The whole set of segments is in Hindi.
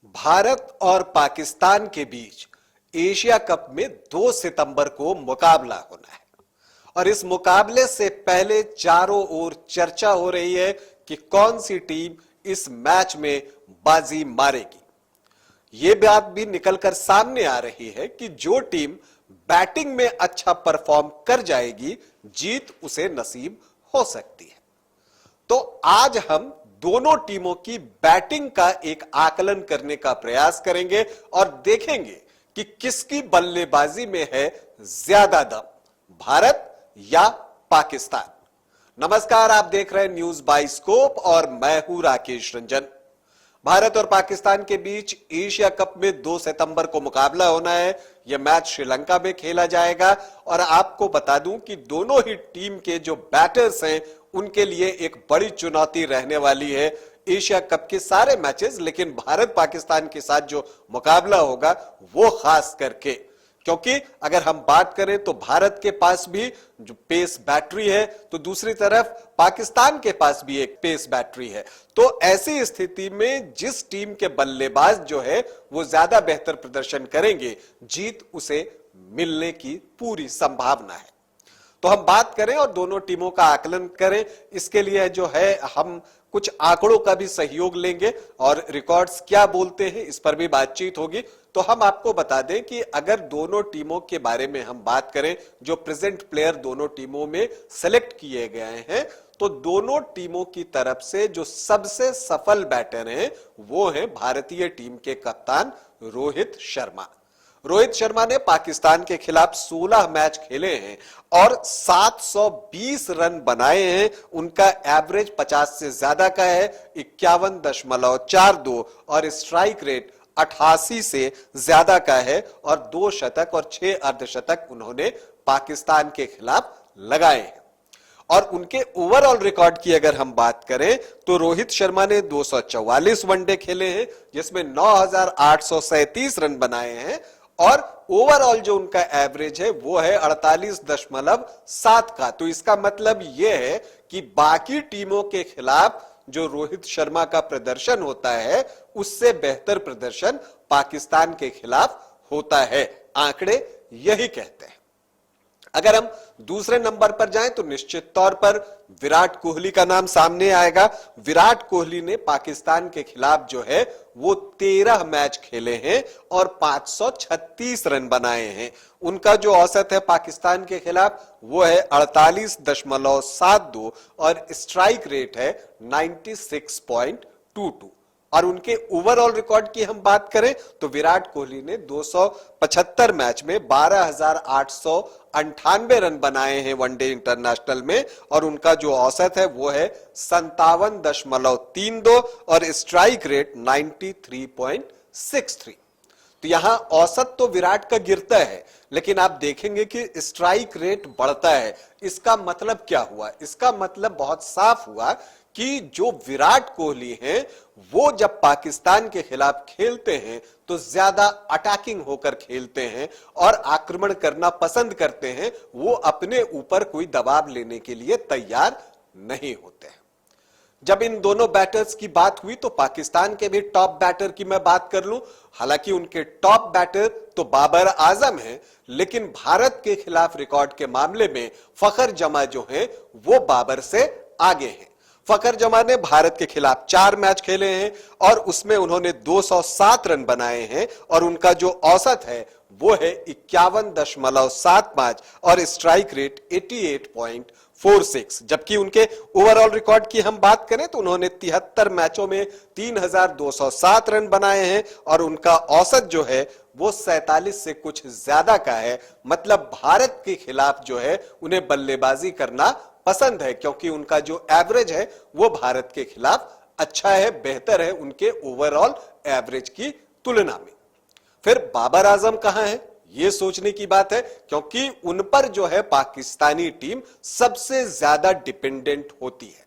भारत और पाकिस्तान के बीच एशिया कप में 2 सितंबर को मुकाबला होना है और इस मुकाबले से पहले चारों ओर चर्चा हो रही है कि कौन सी टीम इस मैच में बाजी मारेगी। यह बात भी निकलकर सामने आ रही है कि जो टीम बैटिंग में अच्छा परफॉर्म कर जाएगी, जीत उसे नसीब हो सकती है। तो आज हम दोनों टीमों की बैटिंग का एक आकलन करने का प्रयास करेंगे और देखेंगे कि किसकी बल्लेबाजी में है ज्यादा दम, भारत या पाकिस्तान। नमस्कार, आप देख रहे हैं न्यूज बाय स्कोप और मैं हूं राकेश रंजन। भारत और पाकिस्तान के बीच एशिया कप में 2 सितंबर को मुकाबला होना है। यह मैच श्रीलंका में खेला जाएगा और आपको बता दूं कि दोनों ही टीम के जो बैटर्स हैं उनके लिए एक बड़ी चुनौती रहने वाली है एशिया कप के सारे मैचेस, लेकिन भारत पाकिस्तान के साथ जो मुकाबला होगा वो खास करके, क्योंकि अगर हम बात करें तो भारत के पास भी जो पेस बैटरी है तो दूसरी तरफ पाकिस्तान के पास भी एक पेस बैटरी है। तो ऐसी स्थिति में जिस टीम के बल्लेबाज जो है वो ज्यादा बेहतर प्रदर्शन करेंगे, जीत उसे मिलने की पूरी संभावना है। तो हम बात करें और दोनों टीमों का आकलन करें, इसके लिए जो है हम कुछ आंकड़ों का भी सहयोग लेंगे और रिकॉर्ड्स क्या बोलते हैं इस पर भी बातचीत होगी। तो हम आपको बता दें कि अगर दोनों टीमों के बारे में हम बात करें, जो प्रेजेंट प्लेयर दोनों टीमों में सेलेक्ट किए गए हैं, तो दोनों टीमों की तरफ से जो सबसे सफल बैटर हैं वो है भारतीय टीम के कप्तान रोहित शर्मा। रोहित शर्मा ने पाकिस्तान के खिलाफ 16 मैच खेले हैं और 720 रन बनाए हैं। उनका एवरेज 50 से ज्यादा का है, 51.42, और स्ट्राइक रेट 88 से ज्यादा का है और 2 शतक और 6 अर्धशतक उन्होंने पाकिस्तान के खिलाफ लगाए हैं। और उनके ओवरऑल रिकॉर्ड की अगर हम बात करें तो रोहित शर्मा ने 244 वनडे खेले हैं जिसमें 9,837 रन बनाए हैं और ओवरऑल जो उनका एवरेज है वो है 48.7 का। तो इसका मतलब यह है कि बाकी टीमों के खिलाफ जो रोहित शर्मा का प्रदर्शन होता है उससे बेहतर प्रदर्शन पाकिस्तान के खिलाफ होता है, आंकड़े यही कहते हैं। अगर हम दूसरे नंबर पर जाएं तो निश्चित तौर पर विराट कोहली का नाम सामने आएगा। विराट कोहली ने पाकिस्तान के खिलाफ जो है वो 13 मैच खेले हैं और 536 रन बनाए हैं। उनका जो औसत है पाकिस्तान के खिलाफ वो है 48.72 और स्ट्राइक रेट है 96.22। और उनके ओवरऑल रिकॉर्ड की हम बात करें तो विराट कोहली ने 275 मैच में 12,898 रन बनाए हैं वनडे इंटरनेशनल में और उनका जो औसत है वो है 57.32 और स्ट्राइक रेट 93.63। तो यहां औसत तो विराट का गिरता है लेकिन आप देखेंगे कि स्ट्राइक रेट बढ़ता है। इसका मतलब क्या हुआ? इसका मतलब बहुत साफ हुआ कि जो विराट कोहली हैं वो जब पाकिस्तान के खिलाफ खेलते हैं तो ज्यादा अटैकिंग होकर खेलते हैं और आक्रमण करना पसंद करते हैं। वो अपने ऊपर कोई दबाव लेने के लिए तैयार नहीं होते हैं। जब इन दोनों बैटर्स की बात हुई तो पाकिस्तान के भी टॉप बैटर की मैं बात कर लूं। हालांकि उनके टॉप बैटर तो बाबर आजम हैं, लेकिन भारत के खिलाफ रिकॉर्ड के मामले में फखर जमा जो हैं वो बाबर से आगे हैं। फखर जमा ने भारत के खिलाफ 4 मैच खेले हैं और उसमें उन्होंने 207 रन बनाए हैं और उनका जो औसत है वो है 51.75 और स्ट्राइक रेट 88.46। जबकि उनके ओवरऑल रिकॉर्ड की हम बात करें तो उन्होंने 73 मैचों में 3,207 रन बनाए हैं और उनका औसत जो है वो 47 से कुछ ज्यादा का है। मतलब भारत के खिलाफ जो है उन्हें बल्लेबाजी करना पसंद है क्योंकि उनका जो एवरेज है वो भारत के खिलाफ अच्छा है, बेहतर है उनके ओवरऑल एवरेज की तुलना में। फिर बाबर आजम कहां है ये सोचने की बात है क्योंकि उन पर जो है पाकिस्तानी टीम सबसे ज्यादा डिपेंडेंट होती है।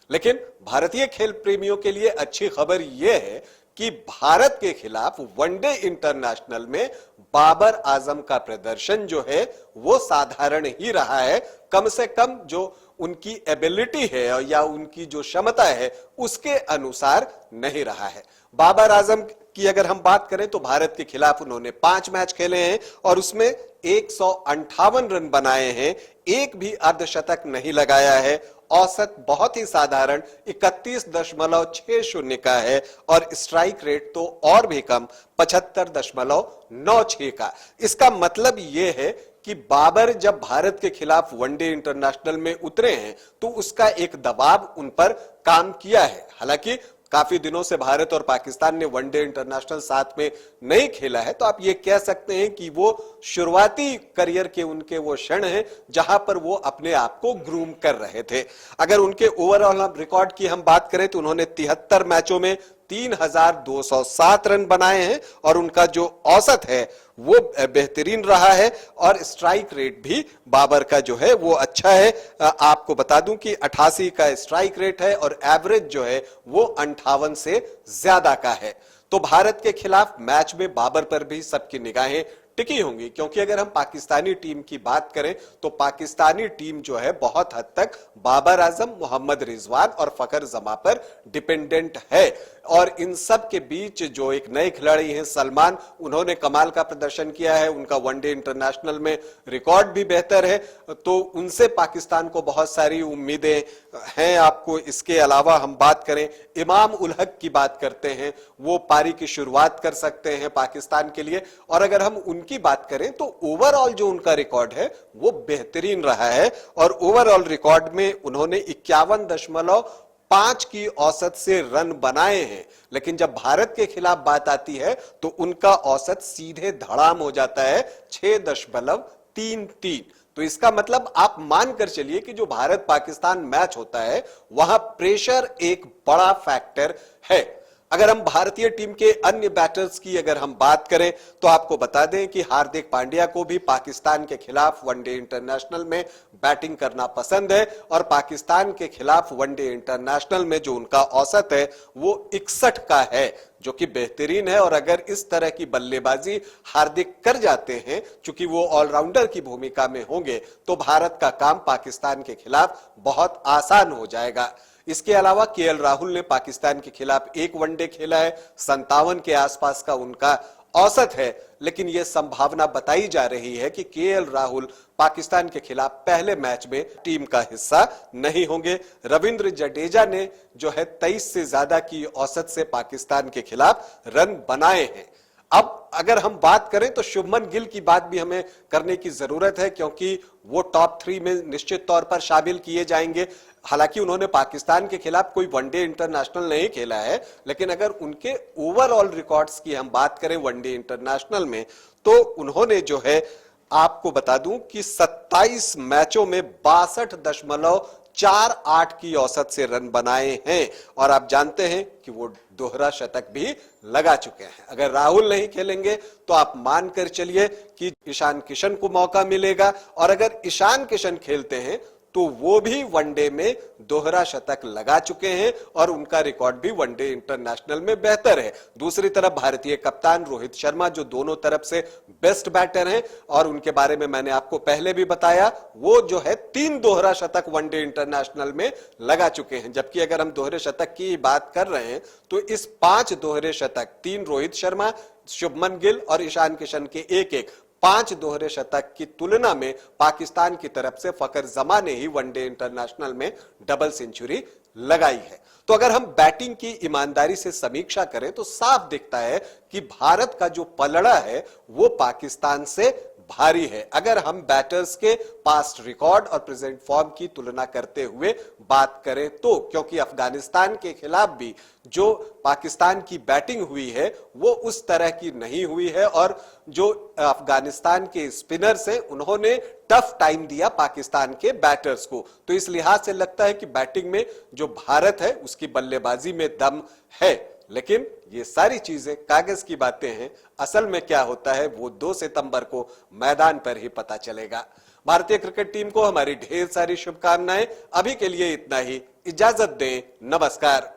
लेकिन भारतीय खेल प्रेमियों के लिए अच्छी खबर यह है कि भारत के खिलाफ वनडे इंटरनेशनल में बाबर आजम का प्रदर्शन जो है वो साधारण ही रहा है। कम से कम जो उनकी एबिलिटी है या उनकी जो क्षमता है उसके अनुसार नहीं रहा है। बाबर आजम की अगर हम बात करें तो भारत के खिलाफ उन्होंने 5 मैच खेले हैं और उसमें 158 रन बनाए हैं, एक भी अर्धशतक नहीं लगाया है। औसत बहुत ही साधारण 31.60 का है और स्ट्राइक रेट तो और भी कम 75.96 का। इसका मतलब यह है कि बाबर जब भारत के खिलाफ वनडे इंटरनेशनल में उतरे हैं तो उसका एक दबाव उन पर काम किया है। हालांकि काफी दिनों से भारत और पाकिस्तान ने वनडे इंटरनेशनल साथ में नहीं खेला है, तो आप ये कह सकते हैं कि वो शुरुआती करियर के उनके वो क्षण हैं जहां पर वो अपने आप को ग्रूम कर रहे थे। अगर उनके ओवरऑल रिकॉर्ड की हम बात करें तो उन्होंने 73 मैचों में 3207 रन बनाए हैं और उनका जो औसत है वो बेहतरीन रहा है और स्ट्राइक रेट भी बाबर का जो है वो अच्छा है। आपको बता दूं कि 88 का स्ट्राइक रेट है और एवरेज जो है वो 58 से ज्यादा का है। तो भारत के खिलाफ मैच में बाबर पर भी सबकी निगाहें टिकी होंगी, क्योंकि अगर हम पाकिस्तानी टीम की बात करें तो पाकिस्तानी टीम जो है बहुत हद तक बाबर आजम, मोहम्मद रिजवान और फखर जमा पर डिपेंडेंट है। और इन सब के बीच जो एक नए खिलाड़ी हैं सलमान, उन्होंने कमाल का प्रदर्शन किया है, उनका वनडे इंटरनेशनल में रिकॉर्ड भी बेहतर है, तो उनसे पाकिस्तान को बहुत सारी उम्मीदें हैं। आपको इसके अलावा हम बात करें इमाम उल हक की बात करते हैं, वो पारी की शुरुआत कर सकते हैं पाकिस्तान के लिए। और अगर हम उनकी बात करें तो ओवरऑल जो उनका रिकॉर्ड है वो बेहतरीन रहा है और ओवरऑल रिकॉर्ड में उन्होंने 51.5 की औसत से रन बनाए हैं। लेकिन जब भारत के खिलाफ बात आती है तो उनका औसत सीधे धड़ाम हो जाता है 6.33। तो इसका मतलब आप मानकर चलिए कि जो भारत पाकिस्तान मैच होता है वहां प्रेशर एक बड़ा फैक्टर है। अगर हम भारतीय टीम के अन्य बैटर्स की अगर हम बात करें तो आपको बता दें कि हार्दिक पांड्या को भी पाकिस्तान के खिलाफ वनडे इंटरनेशनल में बैटिंग करना पसंद है और पाकिस्तान के खिलाफ वनडे इंटरनेशनल में जो उनका औसत है वो 61 का है, जो कि बेहतरीन है। और अगर इस तरह की बल्लेबाजी हार्दिक कर जाते हैं, चूंकि वो ऑलराउंडर की भूमिका में होंगे, तो भारत का काम पाकिस्तान के खिलाफ बहुत आसान हो जाएगा। इसके अलावा केएल राहुल ने पाकिस्तान के खिलाफ एक वनडे खेला है, 57 के आसपास का उनका औसत है, लेकिन यह संभावना बताई जा रही है कि केएल राहुल पाकिस्तान के खिलाफ पहले मैच में टीम का हिस्सा नहीं होंगे। रविंद्र जडेजा ने जो है 23 से ज्यादा की औसत से पाकिस्तान के खिलाफ रन बनाए हैं। अब अगर हम बात करें तो शुभमन गिल की बात भी हमें करने की जरूरत है, क्योंकि वो टॉप 3 में निश्चित तौर पर शामिल किए जाएंगे। हालांकि उन्होंने पाकिस्तान के खिलाफ कोई वनडे इंटरनेशनल नहीं खेला है, लेकिन अगर उनके ओवरऑल रिकॉर्ड्स की हम बात करें वनडे इंटरनेशनल में तो उन्होंने जो है आपको बता दूं कि 27 मैचों में 62.48 की औसत से रन बनाए हैं और आप जानते हैं कि वो दोहरा शतक भी लगा चुके हैं। अगर राहुल नहीं खेलेंगे तो आप मानकर चलिए कि ईशान किशन को मौका मिलेगा और अगर ईशान किशन खेलते हैं तो वो भी वनडे में दोहरा शतक लगा चुके हैं और उनका रिकॉर्ड भी वनडे इंटरनेशनल में बेहतर है। दूसरी तरफ भारतीय कप्तान रोहित शर्मा जो दोनों तरफ से बेस्ट बैटर हैं और उनके बारे में मैंने आपको पहले भी बताया, वो जो है 3 दोहरा शतक वनडे इंटरनेशनल में लगा चुके हैं। जबकि अगर हम दोहरे शतक की बात कर रहे हैं तो इस 5 दोहरे शतक, 3 रोहित शर्मा, शुभमन गिल और ईशान किशन के एक 5 दोहरे शतक की तुलना में पाकिस्तान की तरफ से फखर जमा ने ही वनडे इंटरनेशनल में डबल सेंचुरी लगाई है। तो अगर हम बैटिंग की ईमानदारी से समीक्षा करें तो साफ दिखता है कि भारत का जो पलड़ा है वो पाकिस्तान से भारी है। अगर हम बैटर्स के पास्ट रिकॉर्ड और प्रेजेंट फॉर्म की तुलना करते हुए बात करें तो, क्योंकि अफगानिस्तान के खिलाफ भी जो पाकिस्तान की बैटिंग हुई है वो उस तरह की नहीं हुई है और जो अफगानिस्तान के स्पिनर्स हैं उन्होंने टफ टाइम दिया पाकिस्तान के बैटर्स को। तो इस लिहाज से लगता है कि बैटिंग में जो भारत है उसकी बल्लेबाजी में दम है। लेकिन ये सारी चीजें कागज की बातें हैं, असल में क्या होता है वो 2 सितंबर को मैदान पर ही पता चलेगा। भारतीय क्रिकेट टीम को हमारी ढेर सारी शुभकामनाएं। अभी के लिए इतना ही, इजाजत दें, नमस्कार।